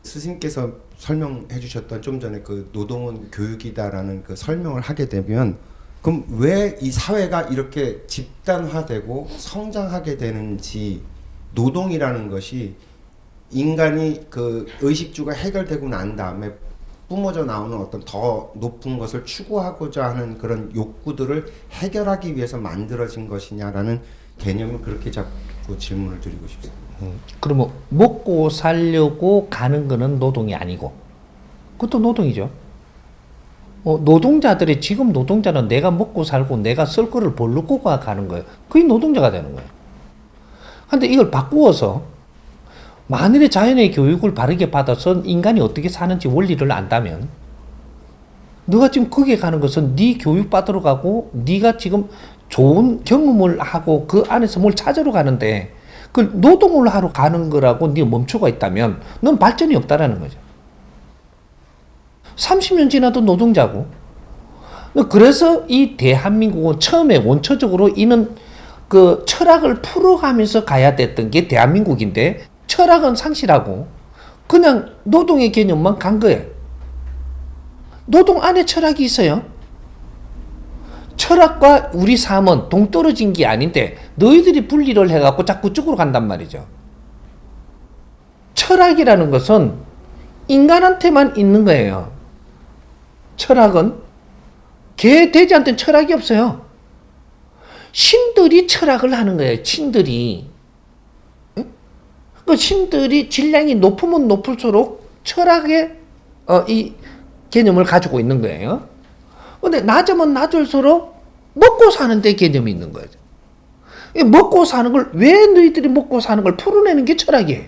스승께서 설명해 주셨던 좀 전에 그 노동은 교육이다라는 그 설명을 하게 되면 그럼 왜 이 사회가 이렇게 집단화되고 성장하게 되는지 노동이라는 것이 인간이 그 의식주가 해결되고 난 다음에 뿜어져 나오는 어떤 더 높은 것을 추구하고자 하는 그런 욕구들을 해결하기 위해서 만들어진 것이냐라는 개념을 그렇게 자꾸 질문을 드리고 싶습니다. 그러면 먹고 살려고 가는 거는 노동이 아니고 그것도 노동이죠. 노동자들이 지금 노동자는 내가 먹고 살고 내가 쓸 거를 벌르고 가는 거예요. 그게 노동자가 되는 거예요. 근데 이걸 바꾸어서 만일에 자연의 교육을 바르게 받아서 인간이 어떻게 사는지 원리를 안다면 너가 지금 거기에 가는 것은 네 교육 받으러 가고 네가 지금 좋은 경험을 하고 그 안에서 뭘 찾으러 가는데 그 노동을 하러 가는 거라고 네가 멈춰가 있다면 넌 발전이 없다라는 거죠. 30년 지나도 노동자고. 그래서 이 대한민국은 처음에 원초적으로 이는 그 철학을 풀어가면서 가야 됐던 게 대한민국인데 철학은 상실하고 그냥 노동의 개념만 간 거예요. 노동 안에 철학이 있어요. 철학과 우리 삶은 동떨어진 게 아닌데 너희들이 분리를 해갖고 자꾸 쪽으로 간단 말이죠. 철학이라는 것은 인간한테만 있는 거예요. 철학은 개, 돼지한테는 철학이 없어요. 신들이 철학을 하는 거예요. 신들이. 그 신들이 질량이 높으면 높을수록 철학의 이 개념을 가지고 있는 거예요. 근데 낮으면 낮을수록 먹고 사는 데 개념이 있는 거예요. 먹고 사는 걸, 왜 너희들이 먹고 사는 걸 풀어내는 게 철학이에요.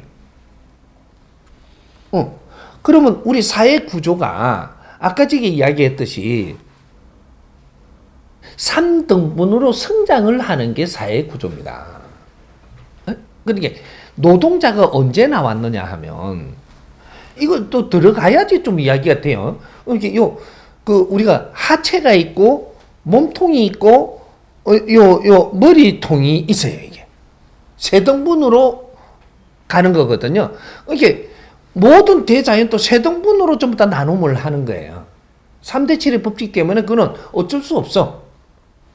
그러면 우리 사회 구조가 아까 전에 이야기했듯이 3등분으로 성장을 하는 게 사회 구조입니다. 그러니까 노동자가 언제 나왔느냐 하면 이거 또 들어가야지 좀 이야기가 돼요. 이렇게 우리가 하체가 있고 몸통이 있고 머리통이 있어요. 이게 세 등분으로 가는 거거든요. 이게 모든 대자연도 세 등분으로 전부 다 나눔을 하는 거예요. 3대 7의 법칙 때문에 그건 어쩔 수 없어.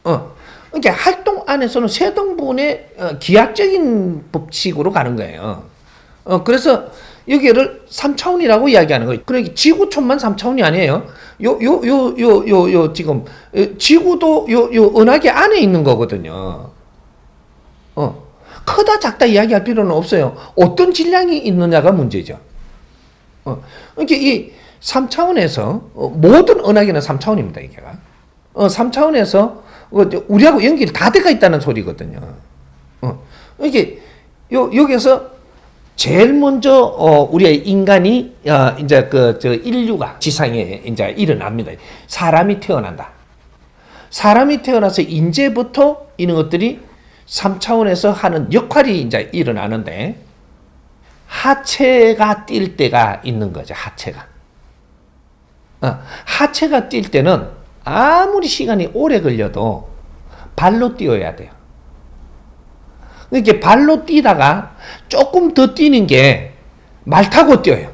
그러니까 활동 안에서는 세 등분의 기하적인 법칙으로 가는 거예요. 그래서 여기를 3차원이라고 이야기하는 거예요. 그러니까 지구촌만 3차원이 아니에요. 지금 지구도 은하계 안에 있는 거거든요. 크다 작다 이야기할 필요는 없어요. 어떤 질량이 있느냐가 문제죠. 그러니까 이 3차원에서 모든 은하계는 3차원입니다. 이게가 3차원에서 우리하고 연결이 다 돼가 있다는 소리거든요. 이게 여기서 제일 먼저 우리가 인간이 이제 인류가 지상에 이제 일어납니다. 사람이 태어난다. 사람이 태어나서 이제부터 이런 것들이 3차원에서 하는 역할이 이제 일어나는데 하체가 뛸 때가 있는 거죠. 하체가. 하체가 뛸 때는 아무리 시간이 오래 걸려도 발로 뛰어야 돼요. 이렇게 발로 뛰다가 조금 더 뛰는 게 말 타고 뛰어요.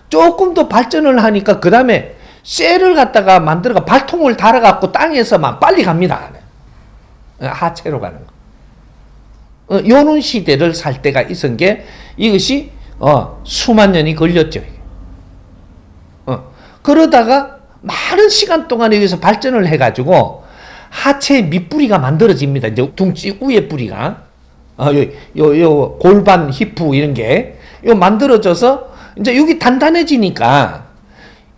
조금 더 발전을 하니까 그 다음에 쇠를 갖다가 만들어가 발통을 달아갖고 땅에서만 빨리 갑니다. 하체로 가는 거. 요런 시대를 살 때가 있은 게 이것이 수만 년이 걸렸죠. 그러다가 많은 시간 동안 여기서 발전을 해가지고 하체 밑뿌리가 만들어집니다. 이제 둥지 위에 뿌리가 요 골반, 히프 이런 게 만들어져서 이제 여기 단단해지니까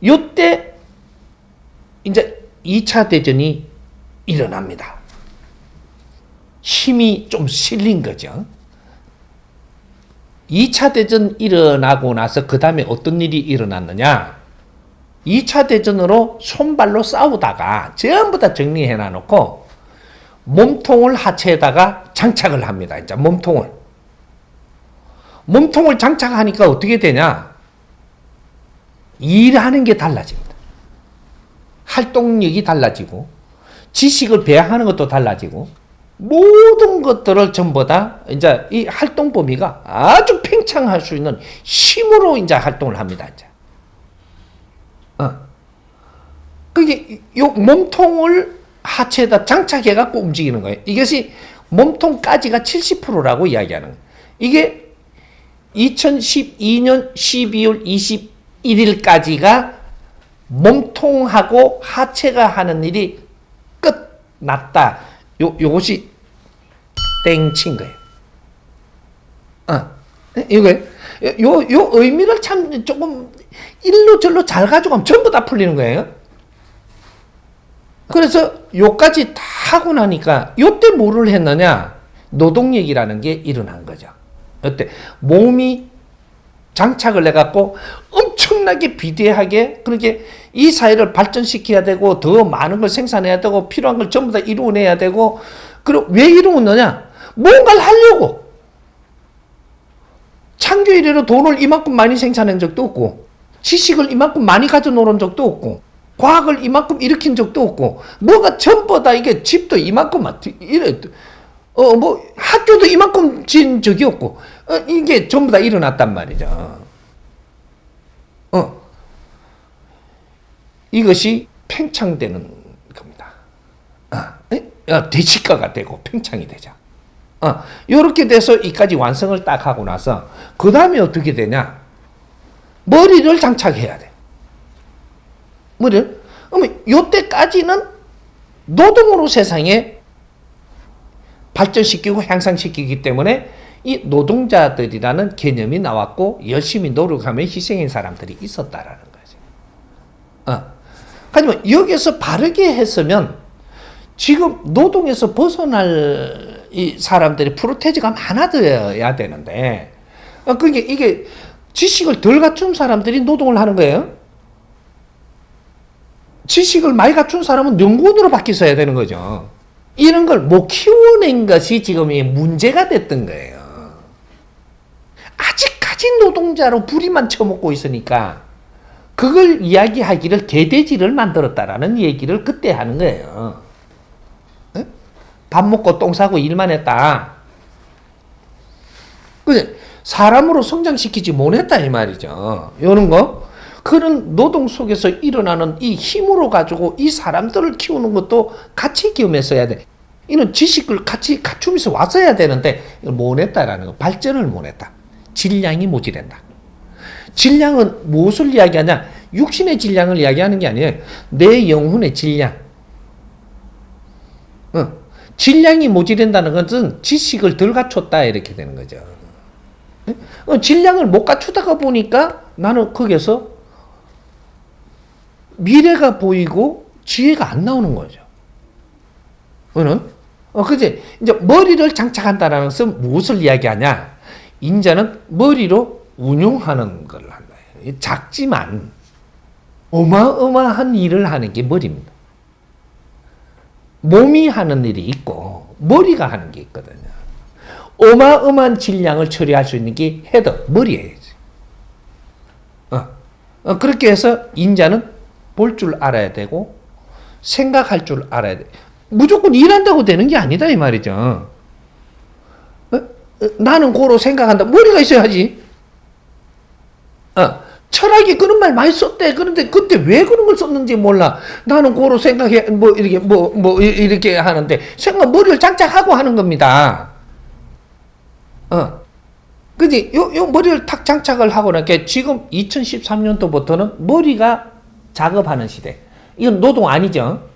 요때 이제 2차 대전이 일어납니다. 힘이 좀 실린 거죠. 2차 대전 일어나고 나서 그 다음에 어떤 일이 일어났느냐? 2차 대전으로 손발로 싸우다가 전부 다 정리해 놔놓고 몸통을 하체에다가 장착을 합니다. 이제 몸통을 장착하니까 어떻게 되냐? 일하는 게 달라집니다. 활동력이 달라지고 지식을 배양하는 것도 달라지고 모든 것들을 전부 다 이제 이 활동 범위가 아주 팽창할 수 있는 힘으로 이제 활동을 합니다. 이제. 그게 요 몸통을 하체에다 장착해 갖고 움직이는 거예요. 이것이 몸통까지가 70%라고 이야기하는 거예요. 이게 2012년 12월 21일까지가 몸통하고 하체가 하는 일이 끝났다. 요것이 땡친 거예요. 이거 요 의미를 참 조금 일로 절로 잘 가져가면 전부 다 풀리는 거예요. 그래서 요까지 다 하고 나니까 요때 뭐를 했느냐? 노동력이라는 게 일어난 거죠. 어때? 몸이 장착을 해갖고 엄청나게 비대하게 그렇게 이 사회를 발전시켜야 되고 더 많은 걸 생산해야 되고 필요한 걸 전부 다 이루어내야 되고 그리고 왜 이루었느냐? 뭔가를 하려고. 창조 이래로 돈을 이만큼 많이 생산한 적도 없고 지식을 이만큼 많이 가져놓은 적도 없고 과학을 이만큼 일으킨 적도 없고 뭐가 전부 다 이게 집도 이만큼 이래 뭐 학교도 이만큼 진 적이 없고 이게 전부 다 일어났단 말이죠. 이것이 팽창되는 겁니다. 대치가가 되고 팽창이 되죠. 이렇게 돼서 이까지 완성을 딱 하고 나서 그 다음에 어떻게 되냐? 머리를 장착해야 돼. 머리를. 그러면 이때까지는 노동으로 세상에 발전시키고 향상시키기 때문에 이 노동자들이라는 개념이 나왔고 열심히 노력하며 희생한 사람들이 있었다라는 거죠. 하지만 여기서 바르게 했으면 지금 노동에서 벗어날 이 사람들이 프로테지가 많아져야 되는데 그러니까 이게 지식을 덜 갖춘 사람들이 노동을 하는 거예요. 지식을 많이 갖춘 사람은 연구원으로 바뀌어야 되는 거죠. 이런 걸 못 키워낸 것이 지금 이 문제가 됐던 거예요. 아직까지 노동자로 부리만 쳐먹고 있으니까 그걸 이야기하기를 개돼지를 만들었다라는 얘기를 그때 하는 거예요. 밥 먹고 똥 싸고 일만 했다. 그래 사람으로 성장시키지 못했다 이 말이죠. 이런 거 그런 노동 속에서 일어나는 이 힘으로 가지고 이 사람들을 키우는 것도 같이 키우면서 해야 돼. 이런 지식을 같이 갖추면서 왔어야 되는데 이걸 못했다라는 거. 발전을 못했다. 질량이 모자란다. 질량은 무엇을 이야기하냐? 육신의 질량을 이야기하는 게 아니에요. 내 영혼의 질량. 질량이 모자란다는 것은 지식을 덜 갖췄다 이렇게 되는 거죠. 질량을 못 갖추다가 보니까 나는 거기서 미래가 보이고 지혜가 안 나오는 거죠. 그지? 이제 머리를 장착한다는 것은 무엇을 이야기하냐? 인자는 머리로 운용하는 걸 한다. 작지만 어마어마한 일을 하는 게 머리입니다. 몸이 하는 일이 있고 머리가 하는 게 있거든요. 어마어마한 질량을 처리할 수 있는 게 헤드, 머리예요. 그렇게 해서 인자는 볼 줄 알아야 되고 생각할 줄 알아야 돼. 무조건 일한다고 되는 게 아니다 이 말이죠. 나는 고로 생각한다. 머리가 있어야지. 철학이 그런 말 많이 썼대. 그런데 그때 왜 그런 걸 썼는지 몰라. 나는 고로 생각해 이렇게 하는데 머리를 장착하고 하는 겁니다. 그지? 요 머리를 탁 장착을 하고 나니까 지금 2013년도부터는 머리가 작업하는 시대. 이건 노동 아니죠.